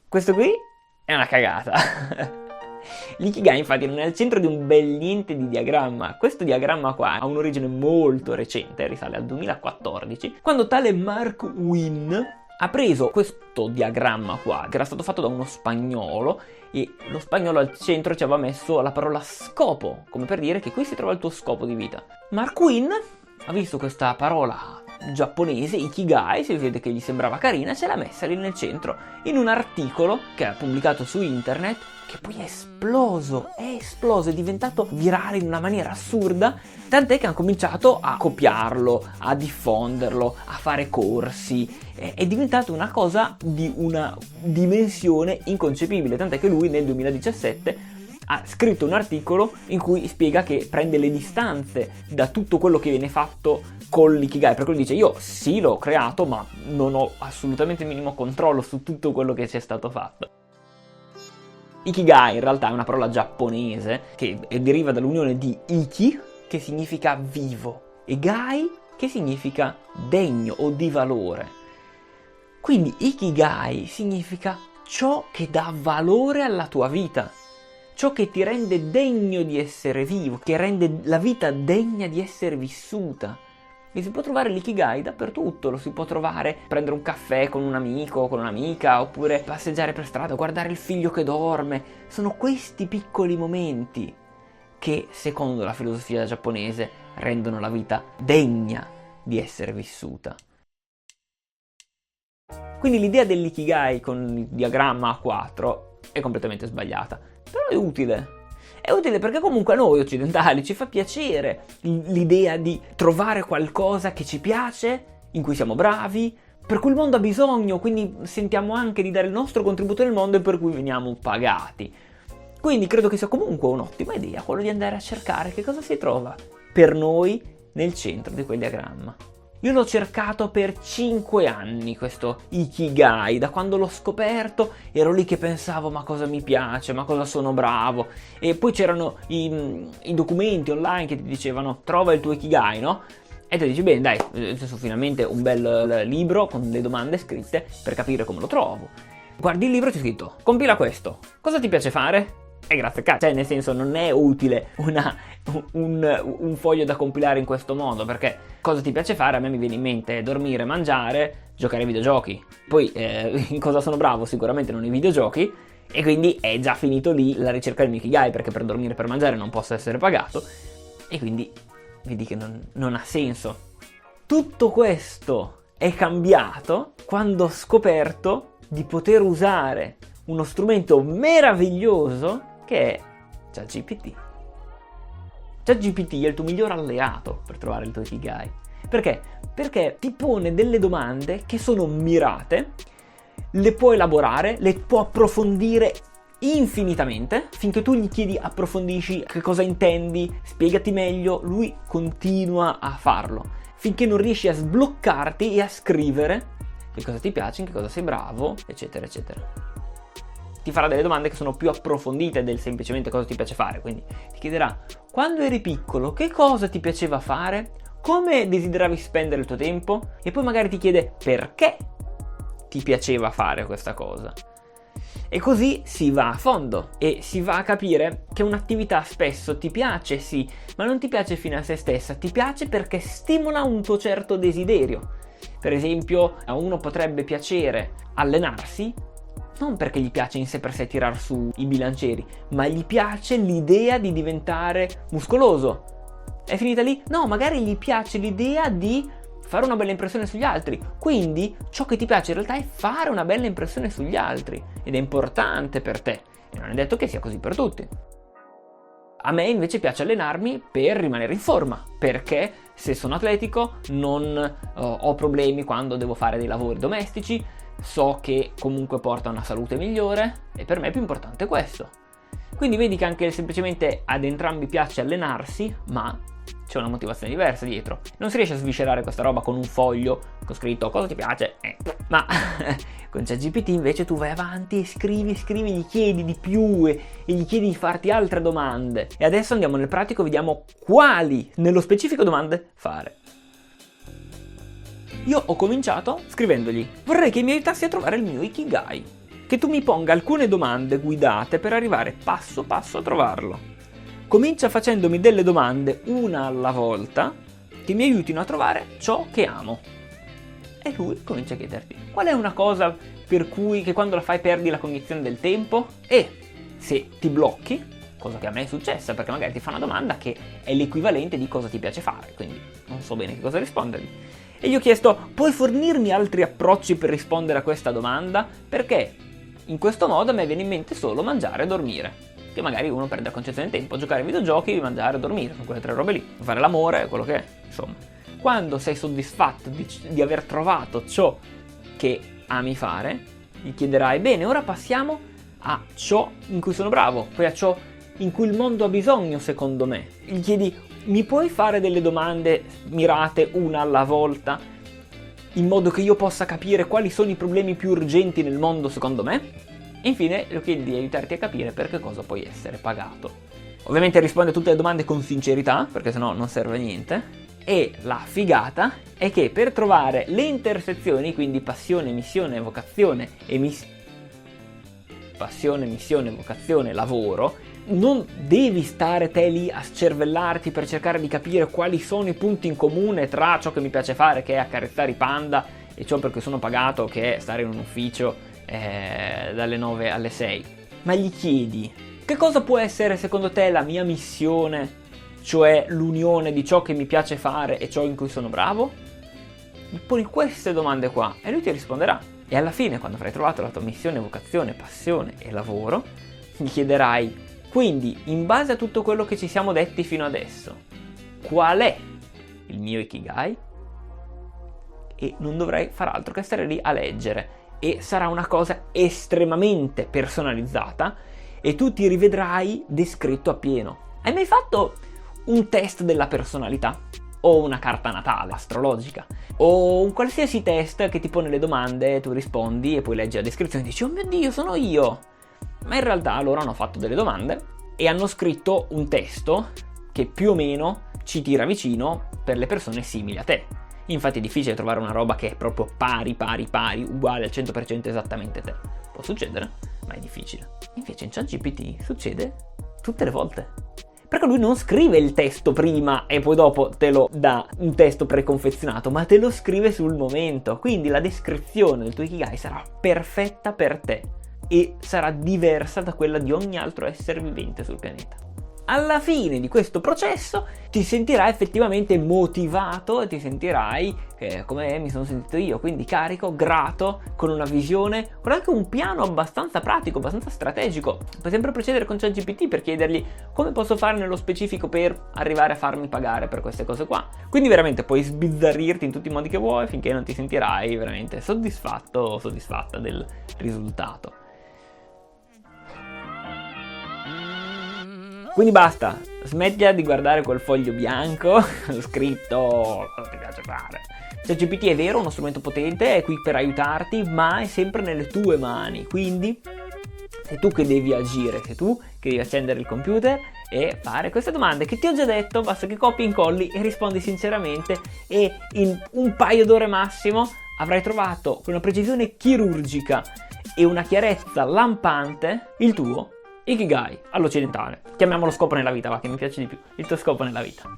Questo qui è una cagata. L'ikigai infatti non è al centro di un bel niente di diagramma. Questo diagramma qua ha un'origine molto recente, risale al 2014, quando tale Mark Wynne ha preso questo diagramma qua, che era stato fatto da uno spagnolo, e lo spagnolo al centro ci aveva messo la parola scopo, come per dire che qui si trova il tuo scopo di vita. Mark Wynne ha visto questa parola giapponese, ikigai, si vede che gli sembrava carina, ce l'ha messa lì nel centro, in un articolo che ha pubblicato su internet, che poi è esploso, è diventato virale in una maniera assurda, tant'è che hanno cominciato a copiarlo, a diffonderlo, a fare corsi, è diventato una cosa di una dimensione inconcepibile, tant'è che lui nel 2017 ha scritto un articolo in cui spiega che prende le distanze da tutto quello che viene fatto con l'ikigai, perché lui dice: io sì l'ho creato, ma non ho assolutamente il minimo controllo su tutto quello che c'è stato fatto. Ikigai in realtà è una parola giapponese che deriva dall'unione di iki, che significa vivo, e gai, che significa degno o di valore. Quindi ikigai significa ciò che dà valore alla tua vita, ciò che ti rende degno di essere vivo, che rende la vita degna di essere vissuta. E si può trovare l'ikigai dappertutto, lo si può trovare prendere un caffè con un amico o con un'amica, oppure passeggiare per strada, guardare il figlio che dorme. Sono questi piccoli momenti che, secondo la filosofia giapponese, rendono la vita degna di essere vissuta. Quindi l'idea dell'ikigai con il diagramma A4 è completamente sbagliata, però è utile. È utile perché comunque a noi occidentali ci fa piacere l'idea di trovare qualcosa che ci piace, in cui siamo bravi, per cui il mondo ha bisogno, quindi sentiamo anche di dare il nostro contributo nel mondo e per cui veniamo pagati. Quindi credo che sia comunque un'ottima idea quello di andare a cercare che cosa si trova per noi nel centro di quel diagramma. Io l'ho cercato per 5 anni questo ikigai, da quando l'ho scoperto ero lì che pensavo: ma cosa mi piace, ma cosa sono bravo, e poi c'erano i documenti online che ti dicevano trova il tuo ikigai, no? E tu dici: bene, dai, adesso finalmente un bel libro con le domande scritte per capire come lo trovo. Guardi il libro e c'è scritto: compila questo, cosa ti piace fare? E grazie cazzo, cioè nel senso non è utile un foglio da compilare in questo modo, perché cosa ti piace fare? A me mi viene in mente dormire, mangiare, giocare ai videogiochi. Poi in cosa sono bravo? Sicuramente non ai videogiochi, e quindi è già finito lì la ricerca del mio ikigai, perché per dormire e per mangiare non posso essere pagato, e quindi vedi che non ha senso. Tutto questo è cambiato quando ho scoperto di poter usare uno strumento meraviglioso che è ChatGPT. ChatGPT è il tuo miglior alleato per trovare il tuo ikigai. Perché? Perché ti pone delle domande che sono mirate, le può elaborare, le può approfondire infinitamente. Finché tu gli chiedi approfondisci, che cosa intendi, spiegati meglio, lui continua a farlo. Finché non riesci a sbloccarti e a scrivere che cosa ti piace, in che cosa sei bravo, eccetera, eccetera. Ti farà delle domande che sono più approfondite del semplicemente cosa ti piace fare, quindi ti chiederà: quando eri piccolo che cosa ti piaceva fare, come desideravi spendere il tuo tempo, e poi magari ti chiede perché ti piaceva fare questa cosa. E così si va a fondo e si va a capire che un'attività spesso ti piace, sì, ma non ti piace fino a se stessa, ti piace perché stimola un tuo certo desiderio. Per esempio, a uno potrebbe piacere allenarsi non perché gli piace in sé per sé tirar su i bilancieri, ma gli piace l'idea di diventare muscoloso. È finita lì? No, magari gli piace l'idea di fare una bella impressione sugli altri. Quindi ciò che ti piace in realtà è fare una bella impressione sugli altri, ed è importante per te, e non è detto che sia così per tutti. A me invece piace allenarmi per rimanere in forma, perché se sono atletico non ho problemi quando devo fare dei lavori domestici, so che comunque porta a una salute migliore, e per me è più importante questo. Quindi vedi che anche semplicemente ad entrambi piace allenarsi, ma c'è una motivazione diversa dietro. Non si riesce a sviscerare questa roba con un foglio con scritto cosa ti piace, ma con ChatGPT invece tu vai avanti e scrivi, gli chiedi di più e gli chiedi di farti altre domande. E adesso andiamo nel pratico, vediamo quali, nello specifico, domande fare. Io ho cominciato scrivendogli: vorrei che mi aiutassi a trovare il mio ikigai. che tu mi ponga alcune domande guidate per arrivare passo passo a trovarlo. Comincia facendomi delle domande una alla volta che mi aiutino a trovare ciò che amo. E lui comincia a chiederti: qual è una cosa per cui che quando la fai perdi la cognizione del tempo? E se ti blocchi, cosa che a me è successa, perché magari ti fa una domanda che è l'equivalente di cosa ti piace fare, quindi non so bene che cosa rispondergli. E gli ho chiesto: puoi fornirmi altri approcci per rispondere a questa domanda? Perché in questo modo a me viene in mente solo mangiare e dormire, che magari uno perde la concezione del tempo, giocare ai videogiochi, mangiare e dormire, sono quelle tre robe lì, fare l'amore, quello che è, insomma. Quando sei soddisfatto di aver trovato ciò che ami fare, gli chiederai: bene, ora passiamo a ciò in cui sono bravo, poi a ciò in cui il mondo ha bisogno secondo me. Gli chiedi: mi puoi fare delle domande mirate una alla volta, in modo che io possa capire quali sono i problemi più urgenti nel mondo secondo me? E infine lo chiedi di aiutarti a capire per che cosa puoi essere pagato. Ovviamente risponde a tutte le domande con sincerità, perché sennò non serve a niente. E la figata è che per trovare le intersezioni, quindi passione, missione, vocazione e passione, missione, vocazione, lavoro, non devi stare te lì a scervellarti per cercare di capire quali sono i punti in comune tra ciò che mi piace fare, che è accarezzare i panda, e ciò per cui sono pagato, che è stare in un ufficio dalle 9 alle 6. Ma gli chiedi: che cosa può essere secondo te la mia missione, cioè l'unione di ciò che mi piace fare e ciò in cui sono bravo? Gli poni queste domande qua e lui ti risponderà. E alla fine, quando avrai trovato la tua missione, vocazione, passione e lavoro, gli chiederai: quindi, in base a tutto quello che ci siamo detti fino adesso, qual è il mio Ikigai? E non dovrai far altro che stare lì a leggere, e sarà una cosa estremamente personalizzata e tu ti rivedrai descritto appieno. Hai mai fatto un test della personalità? O una carta natale astrologica? O un qualsiasi test che ti pone le domande, tu rispondi e poi leggi la descrizione e dici: oh mio Dio, sono io! Ma in realtà loro hanno fatto delle domande e hanno scritto un testo che più o meno ci tira vicino per le persone simili a te. Infatti è difficile trovare una roba che è proprio pari, uguale al 100% esattamente te. Può succedere, ma è difficile. Invece in ChatGPT succede tutte le volte. Perché lui non scrive il testo prima e poi dopo te lo dà un testo preconfezionato, ma te lo scrive sul momento. Quindi la descrizione del tuo Ikigai sarà perfetta per te e sarà diversa da quella di ogni altro essere vivente sul pianeta. Alla fine di questo processo ti sentirai effettivamente motivato e ti sentirai come mi sono sentito io, quindi carico, grato, con una visione, con anche un piano abbastanza pratico, abbastanza strategico. Puoi sempre procedere con ChatGPT per chiedergli: come posso fare nello specifico per arrivare a farmi pagare per queste cose qua. Quindi veramente puoi sbizzarrirti in tutti i modi che vuoi finché non ti sentirai veramente soddisfatto o soddisfatta del risultato. Quindi basta, smettila di guardare quel foglio bianco scritto cosa ti piace fare. ChatGPT è vero, uno strumento potente, è qui per aiutarti, ma è sempre nelle tue mani. Quindi sei tu che devi agire, sei tu che devi accendere il computer e fare queste domande che ti ho già detto. Basta che copi e incolli e rispondi sinceramente, e in un paio d'ore massimo avrai trovato con una precisione chirurgica e una chiarezza lampante il tuo Ikigai all'occidentale. Chiamiamolo scopo nella vita, va, che mi piace di più. Il tuo scopo nella vita.